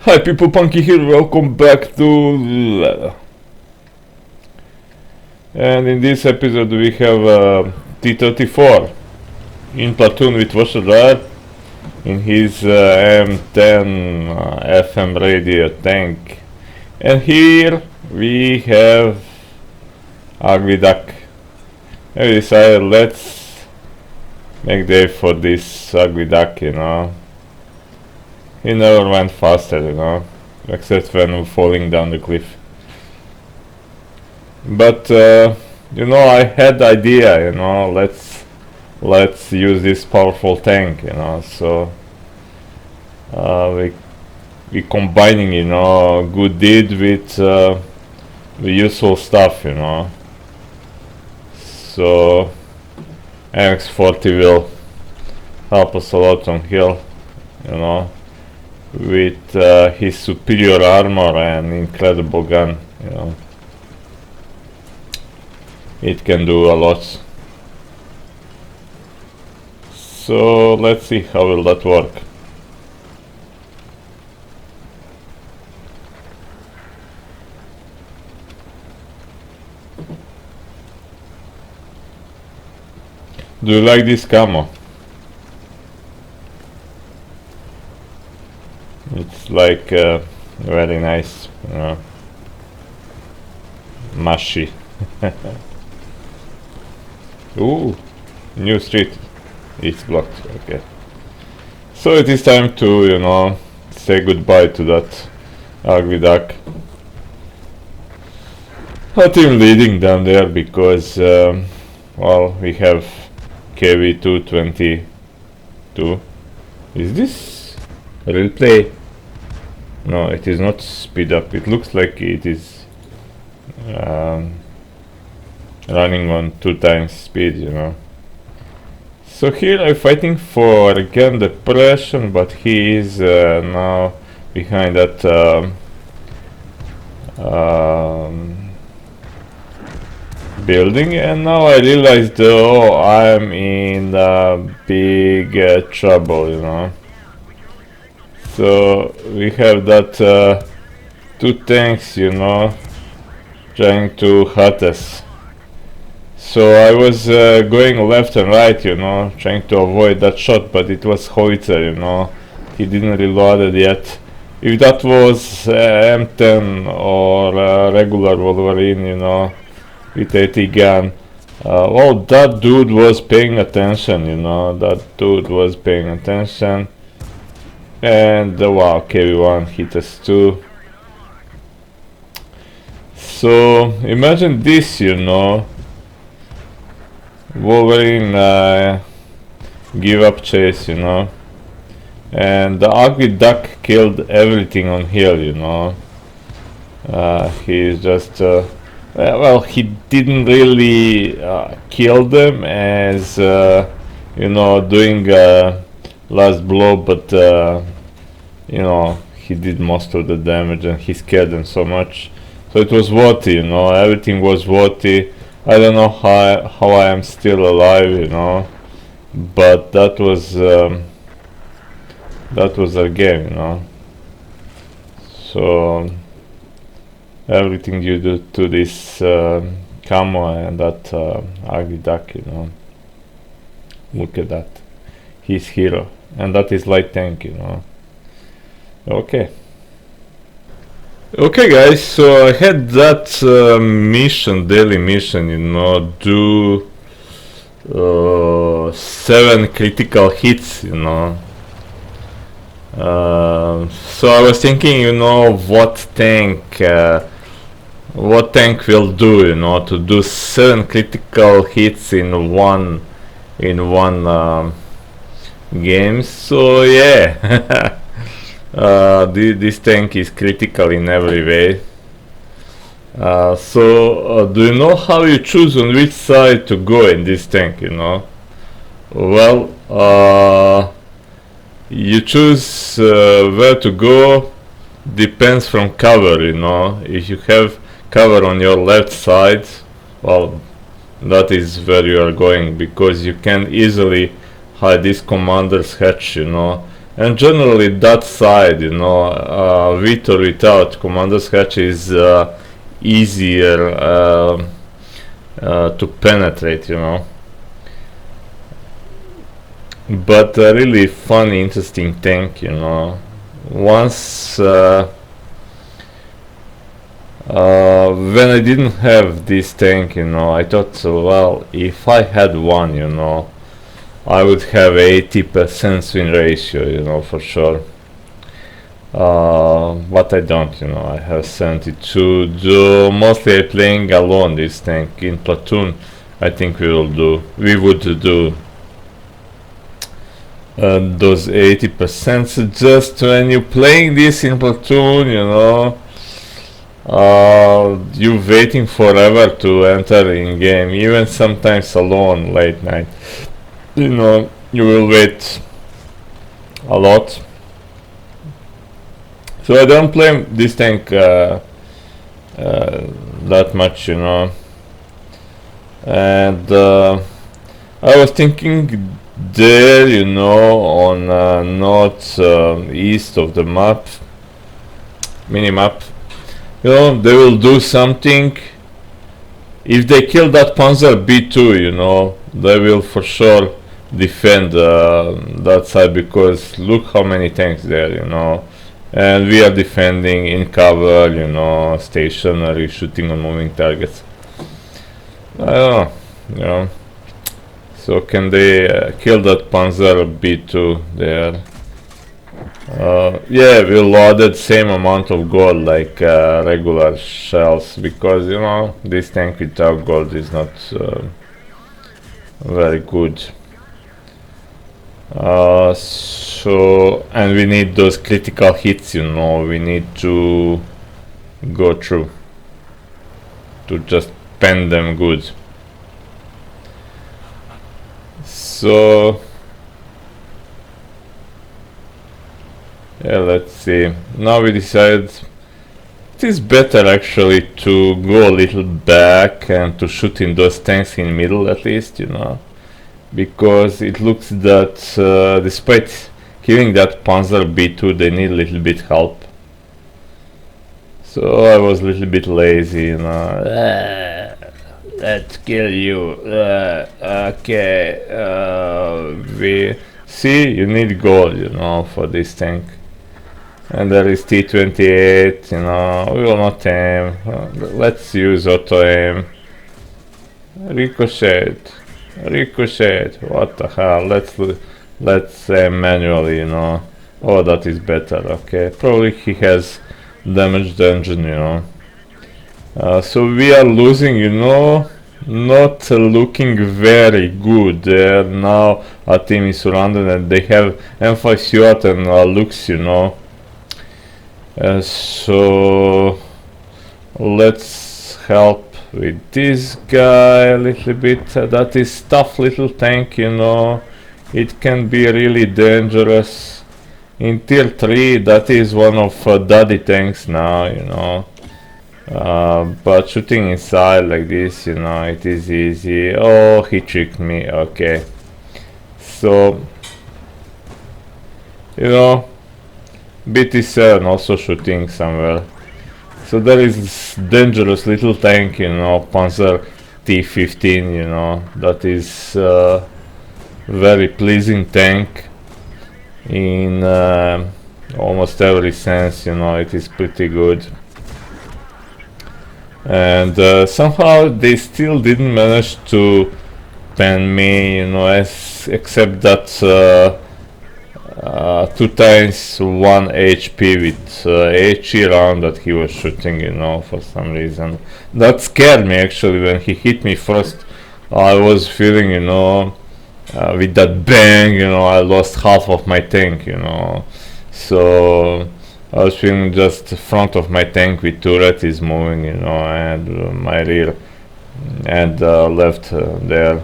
Hi people, Punky here, welcome back to... And in this episode we have T-34 in platoon with Voshadar in his M10 FM radio tank. And here we have Ugly Duck. And we decided let's make day for this Ugly Duck, you know. He never went faster, you know, except when falling down the cliff. But you know, I had the idea, you know, let's use this powerful tank, you know. So we combining, you know, good deed with the useful stuff, you know. So MX-40 will help us a lot on hill, you know, with his superior armor and incredible gun, you know. It can do a lot. So let's see how will that work. Do you like this camo? It's like very nice, you know, mushy. Ooh, new street. It's blocked. Okay. So it is time to, you know, say goodbye to that ugly duck. Not even leading down there because, well, we have KV-222. Is this real play? No, it is not speed up. It looks like it is running on 2 times speed, you know. So here I'm fighting for again depression, but he is now behind that building, and now I realized, oh, I'm in big trouble, you know. So we have that 2 tanks, you know, trying to hurt us. So I was going left and right, you know, trying to avoid that shot, but it was Howitzer, you know. He didn't reload it yet. If that was M10 or regular Wolverine, you know, with AT gun, well, that dude was paying attention, you know. That dude was paying attention. And wow, KV-1 hit us too. So imagine this, you know. Wolverine give up chase, you know, and the ugly duck killed everything on hill, you know. He's just well, he didn't really kill them as you know, doing last blow, but you know, he did most of the damage and he scared them so much, so it was worthy, you know. Everything was worthy. I don't know how I am still alive, you know, but that was a game, you know. So everything you do to this camo and that ugly duck, you know. Look at that, he's hero, and that is light tank, you know. Okay. Okay guys, so I had that daily mission, you know, do 7 critical hits, you know. So I was thinking, you know, what tank will do, you know, to do 7 critical hits in one game. So yeah. This tank is critical in every way. So do you know how you choose on which side to go in this tank, you know? Well, you choose where to go depends from cover, you know. If you have cover on your left side, well, that is where you are going, because you can easily hide this commander's hatch, you know. and generally that side, you know, with or without commander's hatch is easier to penetrate, you know. But a really fun, interesting tank, you know. Once when I didn't have this tank, you know, I thought, well, if I had one, you know, I would have 80% win ratio, you know, for sure. But I don't, you know, I have 72. Mostly I'm playing alone this tank. In platoon, I think we would do those 80%. Just when you're playing this in platoon, you know, you waiting forever to enter in game, even sometimes alone late night, you know, you will wait a lot. So I don't play this tank that much, you know. And I was thinking there, you know, on north east of the map, mini-map, you know, they will do something. If they kill that Panzer B2, you know, they will for sure defend that side, because look how many tanks there, you know. And we are defending in cover, you know, stationary, shooting on moving targets. I don't know, you know. So can they kill that Panzer B2 there? Yeah, we loaded same amount of gold like regular shells, because, you know, this tank without gold is not very good. So, and we need those critical hits, you know, we need to go through to just pen them good. So yeah, let's see. Now we decided it is better actually to go a little back and to shoot in those tanks in middle at least, you know, because it looks that despite killing that Panzer B2 they need a little bit help. So I was a little bit lazy, you know. Let's kill you. Okay. We see, you need gold, you know, for this tank. And there is T28, you know, we will not aim. Let's use auto aim. Ricochet. What the hell? Let's aim manually, you know. Oh, that is better. Okay, probably he has damaged the engine, you know. So we are losing, you know, not looking very good there. Now our team is surrounded and they have M5 Stuart and Lux, you know. So let's help with this guy a little bit. That is tough little tank, you know. It can be really dangerous. In tier 3 that is one of daddy tanks now, you know. But shooting inside like this, you know, it is easy. Oh, he tricked me. Okay, so, you know, BT7 also shooting somewhere. So there is this dangerous little tank, you know, Panzer T15, you know, that is very pleasing tank in almost every sense, you know, it is pretty good. And somehow they still didn't manage to pen me, you know, except that 2 times 1 HP with HE round that he was shooting, you know, for some reason. That scared me actually when he hit me first. I was feeling, you know, with that bang, you know, I lost half of my tank, you know. So I was feeling just the front of my tank with turret is moving, you know, and my rear and left there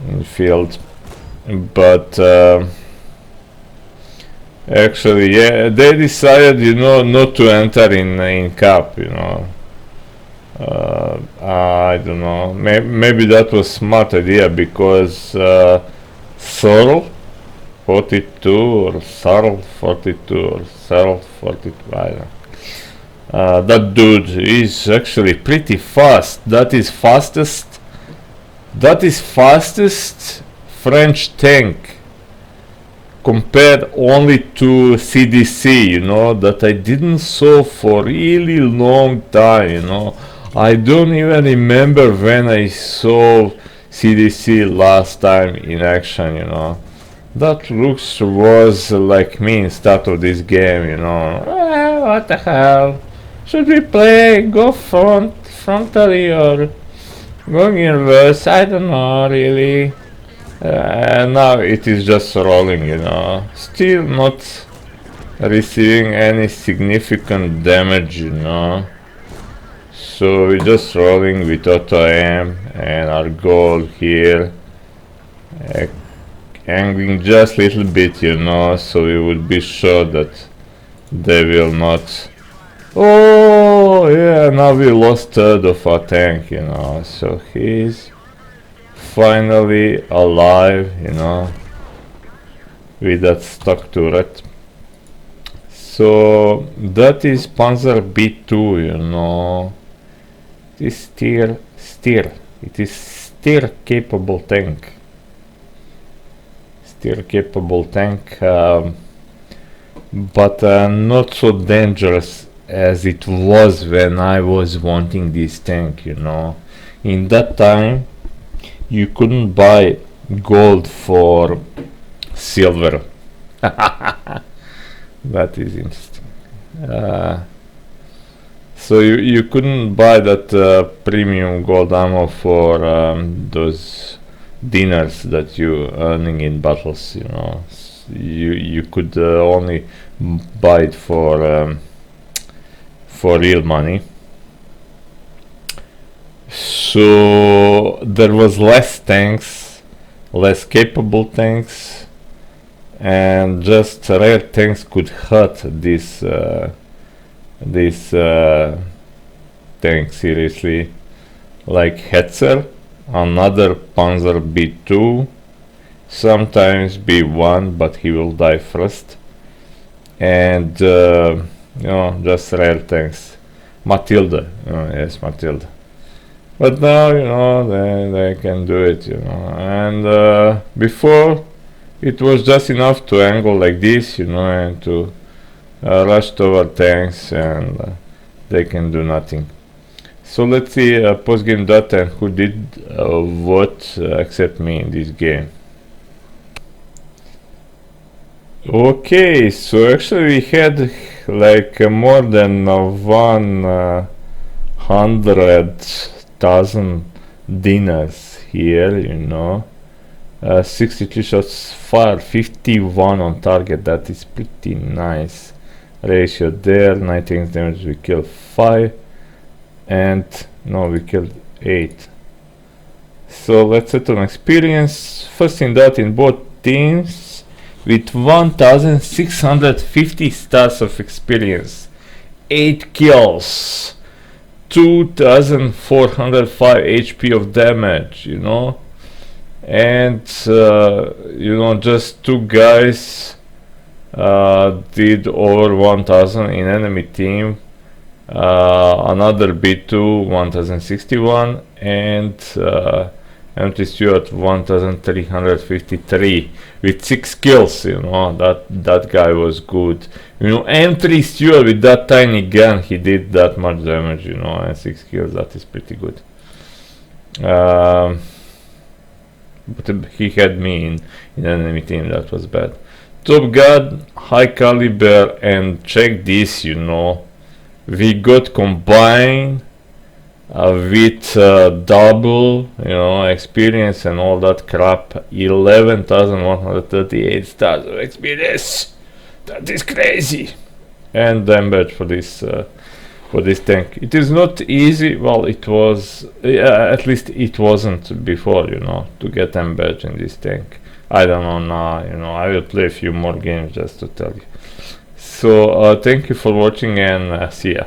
in the field. But actually, yeah, they decided, you know, not to enter in cap, you know. I don't know. Maybe that was smart idea, because Sorrel 42 or Sarl 42 or Sarl 42, I don't know. That dude is actually pretty fast. That is fastest French tank compared only to CDC, you know, that I didn't saw for really long time, you know. I don't even remember when I saw CDC last time in action, you know. That looks was like me in start of this game, you know. What the hell? Should we play? Go frontally or going in reverse? I don't know really. Now it is just rolling, you know. Still not receiving any significant damage, you know. So we're just rolling with auto aim, and our goal here, angling just a little bit, you know, so we would be sure that they will not. Oh yeah, now we lost third of our tank, you know, so he's finally alive, you know, with that stock turret. So that is Panzer B2, you know. It is still capable tank. Still capable tank, but not so dangerous as it was when I was wanting this tank, you know. In that time you couldn't buy gold for silver. That is interesting. So you couldn't buy that premium gold ammo for those dinners that you earning in battles, you know. You could only buy it for real money. So there was less tanks, less capable tanks, and just rare tanks could hurt this tank seriously, like Hetzer, another Panzer B2, sometimes B1, but he will die first, and you know, just rare tanks. Matilda, yes, Matilda. But now, you know, they can do it, you know. And before, it was just enough to angle like this, you know, and to rush toward tanks, and they can do nothing. So let's see post-game data and who did what except me in this game. Okay, so actually we had like more than 100,000 dinners here, you know. 63 shots fired, 51 on target. That is pretty nice ratio there. 19 damage, we killed 5, and no, we killed 8. So let's set on experience. First in that in both teams with 1650 stars of experience, 8 kills, 2405 HP of damage, you know. And you know, just 2 guys did over 1000 in enemy team. Another B2 1061, and empty Stewart 1353 with 6 kills, you know. That guy was good, you know. M3 Stewart with that tiny gun, he did that much damage, you know, and 6 kills. That is pretty good. But he had me in enemy team. That was bad. Top Gun, high caliber, and check this, you know. We got combined with double, you know, experience and all that crap. 11,138 stars of experience. That is crazy. And damage for this tank. It is not easy. Well, it was, at least it wasn't before, you know, to get damage in this tank. I don't know now, you know. I will play a few more games just to tell you. So thank you for watching, and see ya.